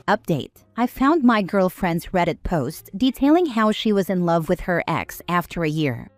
Update. I found my girlfriend's Reddit post detailing how she was in love with her ex after a year.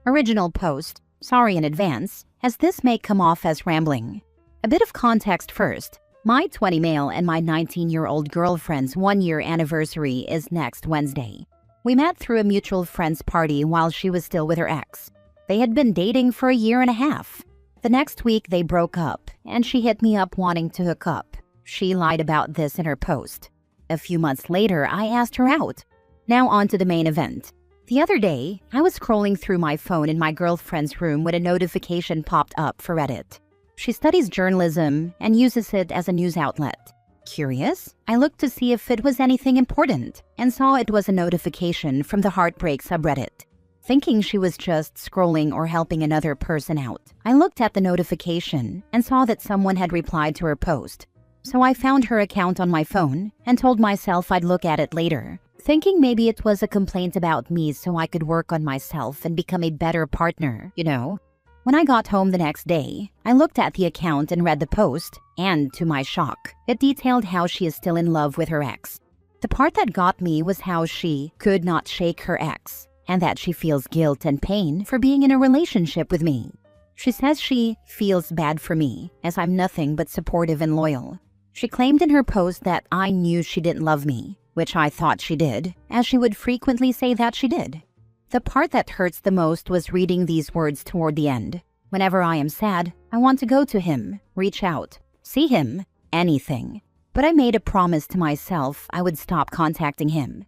Original post. Sorry in advance, as this may come off as rambling. A bit of context first. My 20 male and my 19-year-old girlfriend's 1-year anniversary is next Wednesday. We met through a mutual friend's party while she was still with her ex. They had been dating for a year and a half. The next week they broke up, and she hit me up wanting to hook up. She lied about this in her post. A few months later, I asked her out. Now on to the main event. The other day, I was scrolling through my phone in my girlfriend's room when a notification popped up for Reddit. She studies journalism and uses it as a news outlet. Curious, I looked to see if it was anything important and saw it was a notification from the Heartbreak subreddit. Thinking she was just scrolling or helping another person out, I looked at the notification and saw that someone had replied to her post. So I found her account on my phone and told myself I'd look at it later, thinking maybe it was a complaint about me so I could work on myself and become a better partner, you know? When I got home the next day, I looked at the account and read the post, and to my shock, it detailed how she is still in love with her ex. The part that got me was how she could not shake her ex, and that she feels guilt and pain for being in a relationship with me. She says she feels bad for me, as I'm nothing but supportive and loyal. She claimed in her post that I knew she didn't love me, which I thought she did, as she would frequently say that she did. The part that hurts the most was reading these words toward the end. Whenever I am sad, I want to go to him, reach out, see him, anything. But I made a promise to myself I would stop contacting him.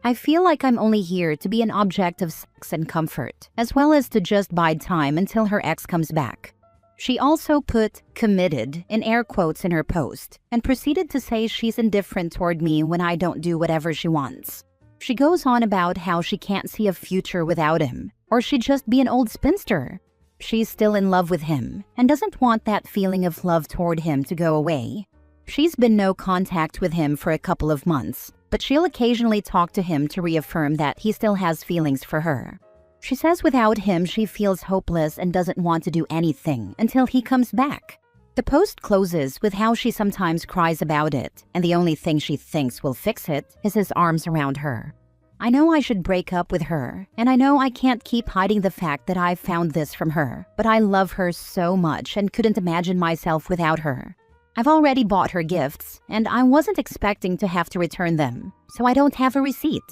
I feel like I'm only here to be an object of sex and comfort, as well as to just bide time until her ex comes back. She also put committed in air quotes in her post and proceeded to say she's indifferent toward me when I don't do whatever she wants. She goes on about how she can't see a future without him, or she'd just be an old spinster. She's still in love with him and doesn't want that feeling of love toward him to go away. She's been no contact with him for a couple of months, but she'll occasionally talk to him to reaffirm that he still has feelings for her. She says without him she feels hopeless and doesn't want to do anything until he comes back. The post closes with how she sometimes cries about it, and the only thing she thinks will fix it is his arms around her. I know I should break up with her, and I know I can't keep hiding the fact that I found this from her, but I love her so much and couldn't imagine myself without her. I've already bought her gifts, and I wasn't expecting to have to return them, so I don't have a receipt.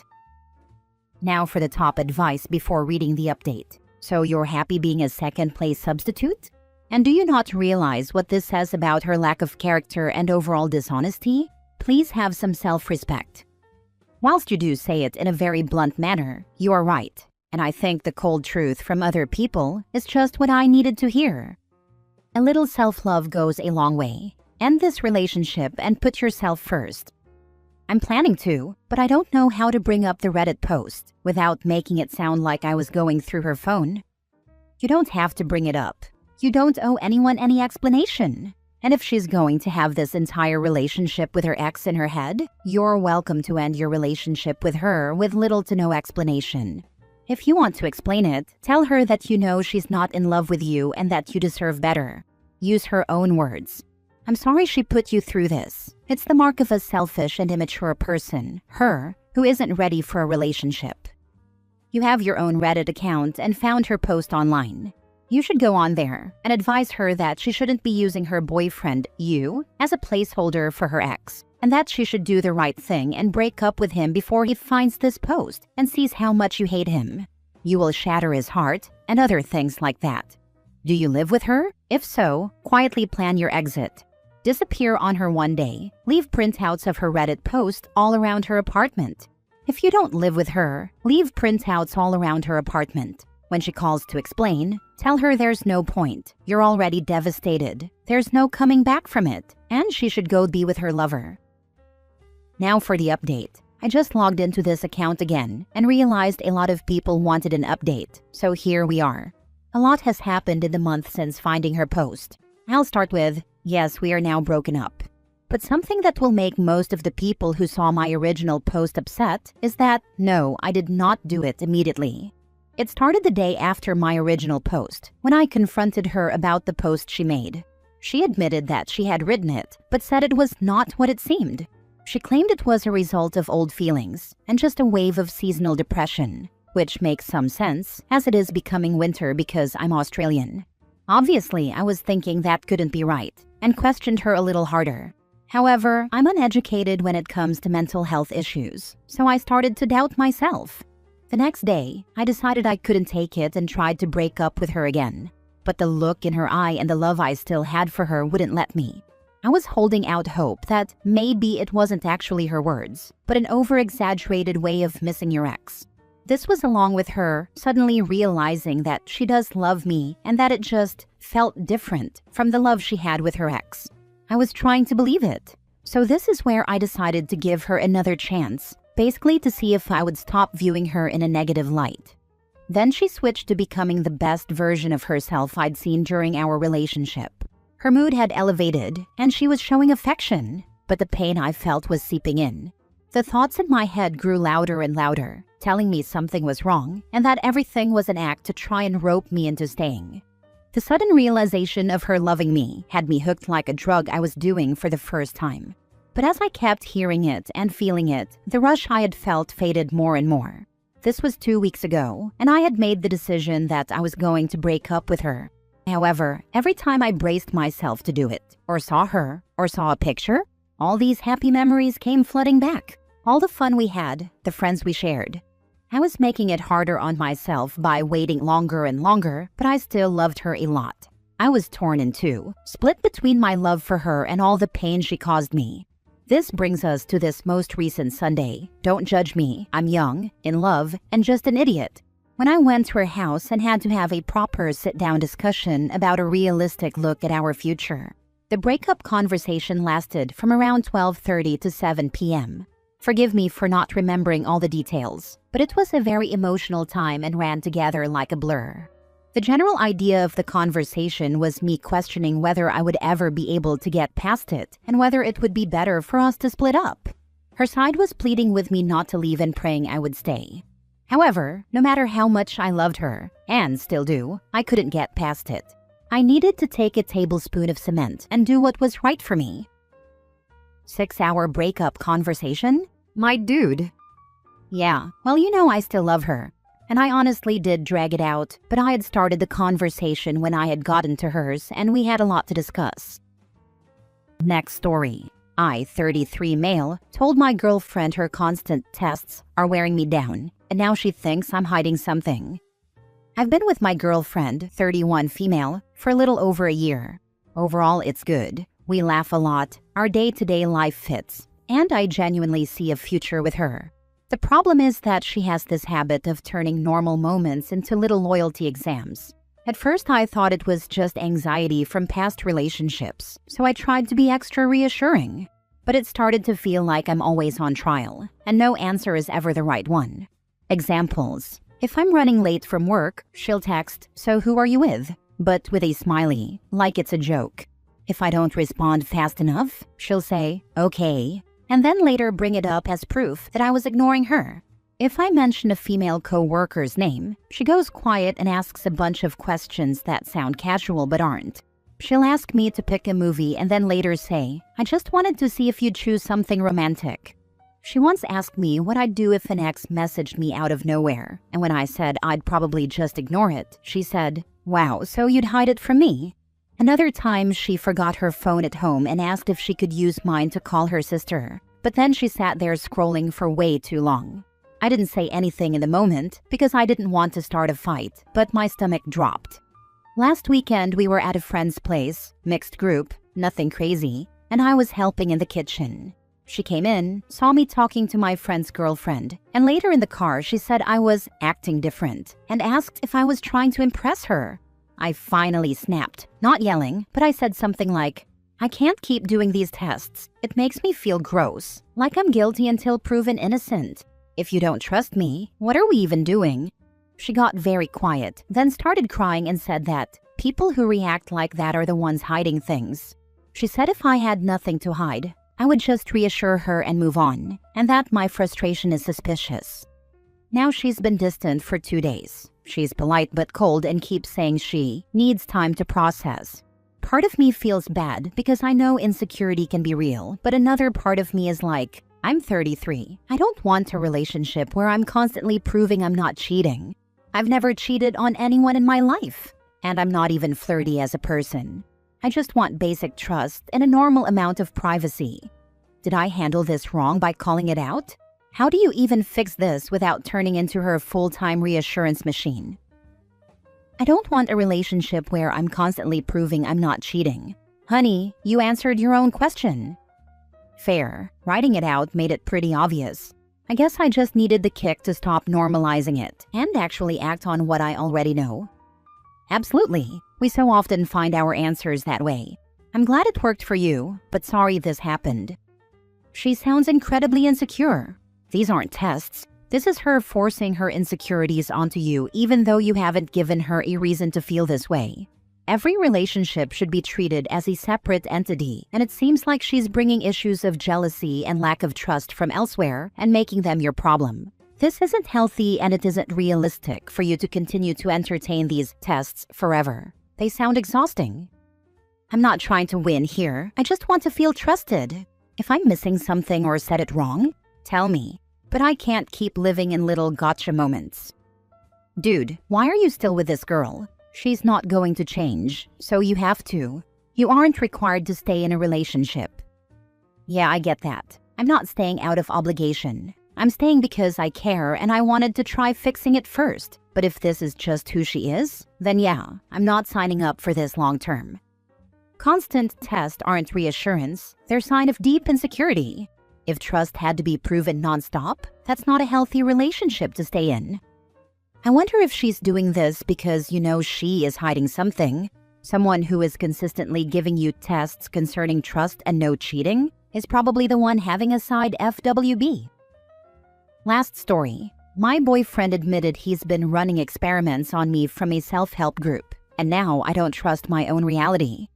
Now for the top advice before reading the update. So you're happy being a second-place substitute? And do you not realize what this says about her lack of character and overall dishonesty? Please have some self-respect. Whilst you do say it in a very blunt manner, you are right. And I think the cold truth from other people is just what I needed to hear. A little self-love goes a long way. End this relationship and put yourself first. I'm planning to, but I don't know how to bring up the Reddit post without making it sound like I was going through her phone. You don't have to bring it up. You don't owe anyone any explanation. And if she's going to have this entire relationship with her ex in her head, you're welcome to end your relationship with her with little to no explanation. If you want to explain it, tell her that you know she's not in love with you and that you deserve better. Use her own words. I'm sorry she put you through this. It's the mark of a selfish and immature person, her, who isn't ready for a relationship. You have your own Reddit account and found her post online. You should go on there and advise her that she shouldn't be using her boyfriend, you, as a placeholder for her ex, and that she should do the right thing and break up with him before he finds this post and sees how much you hate him. You will shatter his heart and other things like that. Do you live with her? If so, quietly plan your exit. Disappear on her one day. Leave printouts of her Reddit post all around her apartment. If you don't live with her, leave printouts all around her apartment. When she calls to explain, tell her there's no point. You're already devastated. There's no coming back from it, and she should go be with her lover. Now for the update. I just logged into this account again and realized a lot of people wanted an update, so here we are. A lot has happened in the month since finding her post. I'll start with, yes, we are now broken up. But something that will make most of the people who saw my original post upset is that, no, I did not do it immediately. It started the day after my original post, when I confronted her about the post she made. She admitted that she had written it, but said it was not what it seemed. She claimed it was a result of old feelings and just a wave of seasonal depression, which makes some sense as it is becoming winter because I'm Australian. Obviously, I was thinking that couldn't be right and questioned her a little harder. However, I'm uneducated when it comes to mental health issues, so I started to doubt myself. The next day, I decided I couldn't take it and tried to break up with her again. But the look in her eye and the love I still had for her wouldn't let me. I was holding out hope that maybe it wasn't actually her words, but an over-exaggerated way of missing your ex. This was along with her suddenly realizing that she does love me and that it just felt different from the love she had with her ex. I was trying to believe it. So this is where I decided to give her another chance, basically to see if I would stop viewing her in a negative light. Then she switched to becoming the best version of herself I'd seen during our relationship. Her mood had elevated and she was showing affection, but the pain I felt was seeping in. The thoughts in my head grew louder and louder, telling me something was wrong and that everything was an act to try and rope me into staying. The sudden realization of her loving me had me hooked like a drug I was doing for the first time. But as I kept hearing it and feeling it, the rush I had felt faded more and more. This was 2 weeks ago, and I had made the decision that I was going to break up with her. However, every time I braced myself to do it, or saw her, or saw a picture, all these happy memories came flooding back. All the fun we had, the friends we shared. I was making it harder on myself by waiting longer and longer, but I still loved her a lot. I was torn in two, split between my love for her and all the pain she caused me. This brings us to this most recent Sunday. Don't judge me, I'm young, in love, and just an idiot. When I went to her house and had to have a proper sit-down discussion about a realistic look at our future. The breakup conversation lasted from around 12:30 to 7 p.m. Forgive me for not remembering all the details, but it was a very emotional time and ran together like a blur. The general idea of the conversation was me questioning whether I would ever be able to get past it and whether it would be better for us to split up. Her side was pleading with me not to leave and praying I would stay. However, no matter how much I loved her, and still do, I couldn't get past it. I needed to take a tablespoon of cement and do what was right for me. 6-hour breakup conversation? My dude. Yeah, well, I still love her. And I honestly did drag it out, but I had started the conversation when I had gotten to hers, and we had a lot to discuss. Next story. I, 33 male, told my girlfriend her constant tests are wearing me down, and now she thinks I'm hiding something. I've been with my girlfriend, 31 female, for a little over a year. Overall, it's good. We laugh a lot, our day-to-day life fits, and I genuinely see a future with her. The problem is that she has this habit of turning normal moments into little loyalty exams. At first, I thought it was just anxiety from past relationships, so I tried to be extra reassuring. But it started to feel like I'm always on trial, and no answer is ever the right one. Examples. If I'm running late from work, she'll text, "So who are you with?" but with a smiley, like it's a joke. If I don't respond fast enough, she'll say, "Okay," and then later bring it up as proof that I was ignoring her. If I mention a female co-worker's name, she goes quiet and asks a bunch of questions that sound casual but aren't. She'll ask me to pick a movie and then later say, "I just wanted to see if you'd choose something romantic." She once asked me what I'd do if an ex messaged me out of nowhere, and when I said I'd probably just ignore it, she said, "Wow, so you'd hide it from me?" Another time, she forgot her phone at home and asked if she could use mine to call her sister, but then she sat there scrolling for way too long. I didn't say anything in the moment because I didn't want to start a fight, but my stomach dropped. Last weekend, we were at a friend's place, mixed group, nothing crazy, and I was helping in the kitchen. She came in, saw me talking to my friend's girlfriend, and later in the car, she said I was acting different and asked if I was trying to impress her. I finally snapped, not yelling, but I said something like, "I can't keep doing these tests. It makes me feel gross, like I'm guilty until proven innocent. If you don't trust me, what are we even doing?" She got very quiet, then started crying and said that people who react like that are the ones hiding things. She said if I had nothing to hide, I would just reassure her and move on, and that my frustration is suspicious. Now she's been distant for 2 days. She's polite but cold and keeps saying she needs time to process. Part of me feels bad because I know insecurity can be real, but another part of me is like, I'm 33. I don't want a relationship where I'm constantly proving I'm not cheating. I've never cheated on anyone in my life, and I'm not even flirty as a person. I just want basic trust and a normal amount of privacy. Did I handle this wrong by calling it out? How do you even fix this without turning into her full-time reassurance machine? I don't want a relationship where I'm constantly proving I'm not cheating. Honey, you answered your own question. Fair. Writing it out made it pretty obvious. I guess I just needed the kick to stop normalizing it and actually act on what I already know. Absolutely. We so often find our answers that way. I'm glad it worked for you, but sorry this happened. She sounds incredibly insecure. These aren't tests. This is her forcing her insecurities onto you even though you haven't given her a reason to feel this way. Every relationship should be treated as a separate entity, and it seems like she's bringing issues of jealousy and lack of trust from elsewhere and making them your problem. This isn't healthy and it isn't realistic for you to continue to entertain these tests forever. They sound exhausting. I'm not trying to win here. I just want to feel trusted. If I'm missing something or said it wrong, tell me. But I can't keep living in little gotcha moments. Dude, why are you still with this girl? She's not going to change, so you have to. You aren't required to stay in a relationship. Yeah, I get that. I'm not staying out of obligation. I'm staying because I care and I wanted to try fixing it first. But if this is just who she is, then yeah, I'm not signing up for this long term. Constant tests aren't reassurance, they're a sign of deep insecurity. If trust had to be proven nonstop, that's not a healthy relationship to stay in. I wonder if she's doing this because you know she is hiding something. Someone who is consistently giving you tests concerning trust and no cheating is probably the one having a side FWB. Last story. My boyfriend admitted he's been running experiments on me from a self-help group, and now I don't trust my own reality.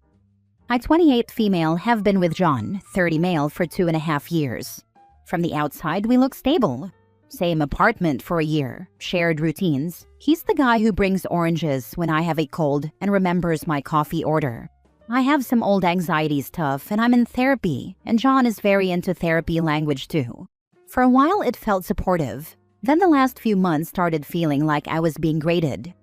I, 28 female, have been with John, 30 male, for 2.5 years. From the outside, we look stable. Same apartment for a year, shared routines. He's the guy who brings oranges when I have a cold and remembers my coffee order. I have some old anxiety stuff and I'm in therapy, and John is very into therapy language too. For a while it felt supportive. Then the last few months started feeling like I was being graded.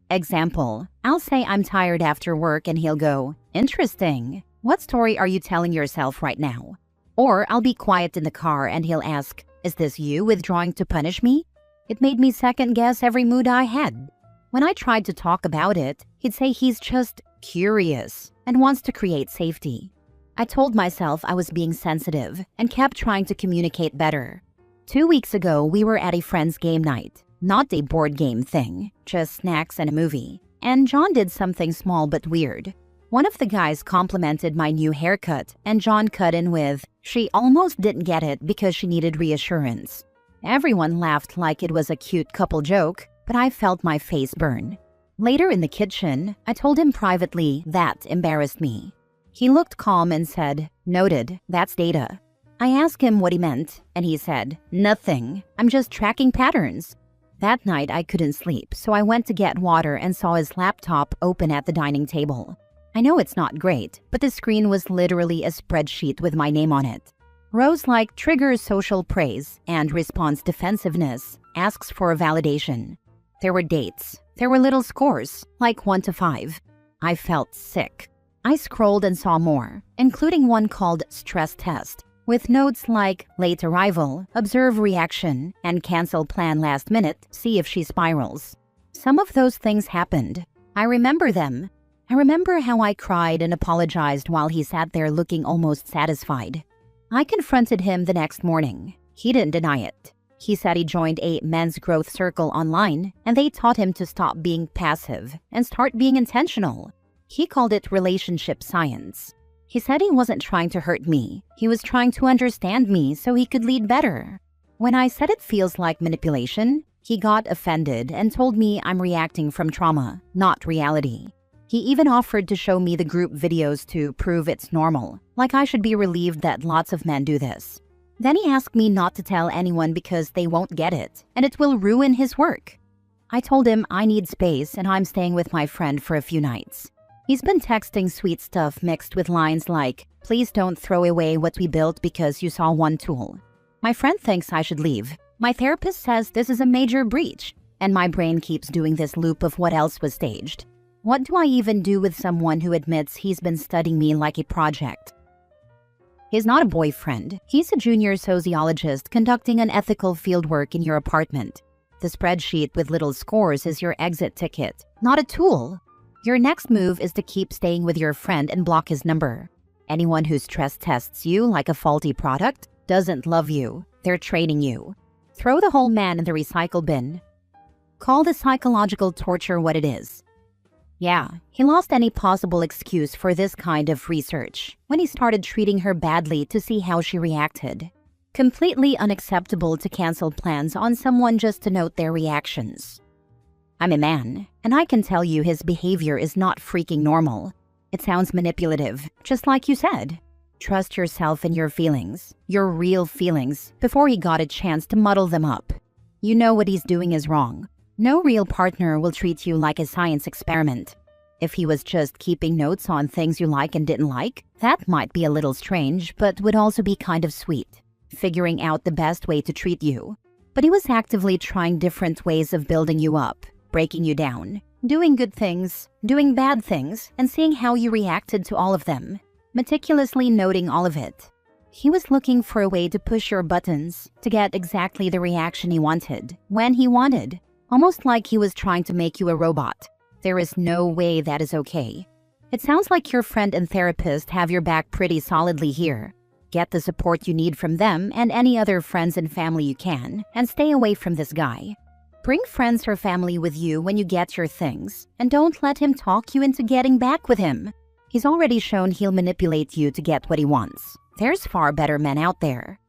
Example, I'll say I'm tired after work and he'll go, "Interesting. What story are you telling yourself right now?" Or I'll be quiet in the car and he'll ask, "Is this you withdrawing to punish me?" It made me second guess every mood I had. When I tried to talk about it, he'd say he's just curious and wants to create safety. I told myself I was being sensitive and kept trying to communicate better. 2 weeks ago, we were at a friend's game night. Not a board game thing, just snacks and a movie. And John did something small but weird. One of the guys complimented my new haircut, and John cut in with, "She almost didn't get it because she needed reassurance." Everyone laughed like it was a cute couple joke, but I felt my face burn. Later in the kitchen, I told him privately that embarrassed me. He looked calm and said, "Noted, that's data." I asked him what he meant, and he said, "Nothing, I'm just tracking patterns." That night I couldn't sleep, so I went to get water and saw his laptop open at the dining table. I know it's not great, but the screen was literally a spreadsheet with my name on it. Rows like triggers social praise and response defensiveness, asks for a validation. There were dates. There were little scores, like 1 to 5. I felt sick. I scrolled and saw more, including one called stress test, with notes like late arrival, observe reaction, and cancel plan last minute, see if she spirals. Some of those things happened. I remember them. I remember how I cried and apologized while he sat there looking almost satisfied. I confronted him the next morning. He didn't deny it. He said he joined a men's growth circle online, and they taught him to stop being passive and start being intentional. He called it relationship science. He said he wasn't trying to hurt me. He was trying to understand me so he could lead better. When I said it feels like manipulation, he got offended and told me I'm reacting from trauma, not reality. He even offered to show me the group videos to prove it's normal, like I should be relieved that lots of men do this. Then he asked me not to tell anyone because they won't get it, and it will ruin his work. I told him I need space and I'm staying with my friend for a few nights. He's been texting sweet stuff mixed with lines like, "Please don't throw away what we built because you saw one tool." "My friend thinks I should leave." "My therapist says this is a major breach." And my brain keeps doing this loop of what else was staged. What do I even do with someone who admits he's been studying me like a project? He's not a boyfriend. He's a junior sociologist conducting unethical fieldwork in your apartment. The spreadsheet with little scores is your exit ticket, not a tool. Your next move is to keep staying with your friend and block his number. Anyone who stress tests you like a faulty product doesn't love you. They're trading you. Throw the whole man in the recycle bin. Call the psychological torture what it is. Yeah, he lost any possible excuse for this kind of research when he started treating her badly to see how she reacted. Completely unacceptable to cancel plans on someone just to note their reactions. I'm a man, and I can tell you his behavior is not freaking normal. It sounds manipulative, just like you said. Trust yourself and your feelings, your real feelings, before he got a chance to muddle them up. You know what he's doing is wrong. No real partner will treat you like a science experiment. If he was just keeping notes on things you like and didn't like, that might be a little strange, but would also be kind of sweet. Figuring out the best way to treat you. But he was actively trying different ways of building you up, breaking you down, doing good things, doing bad things, and seeing how you reacted to all of them, meticulously noting all of it. He was looking for a way to push your buttons, to get exactly the reaction he wanted, when he wanted. Almost like he was trying to make you a robot. There is no way that is okay. It sounds like your friend and therapist have your back pretty solidly here. Get the support you need from them and any other friends and family you can, and stay away from this guy. Bring friends or family with you when you get your things, and don't let him talk you into getting back with him. He's already shown he'll manipulate you to get what he wants. There's far better men out there.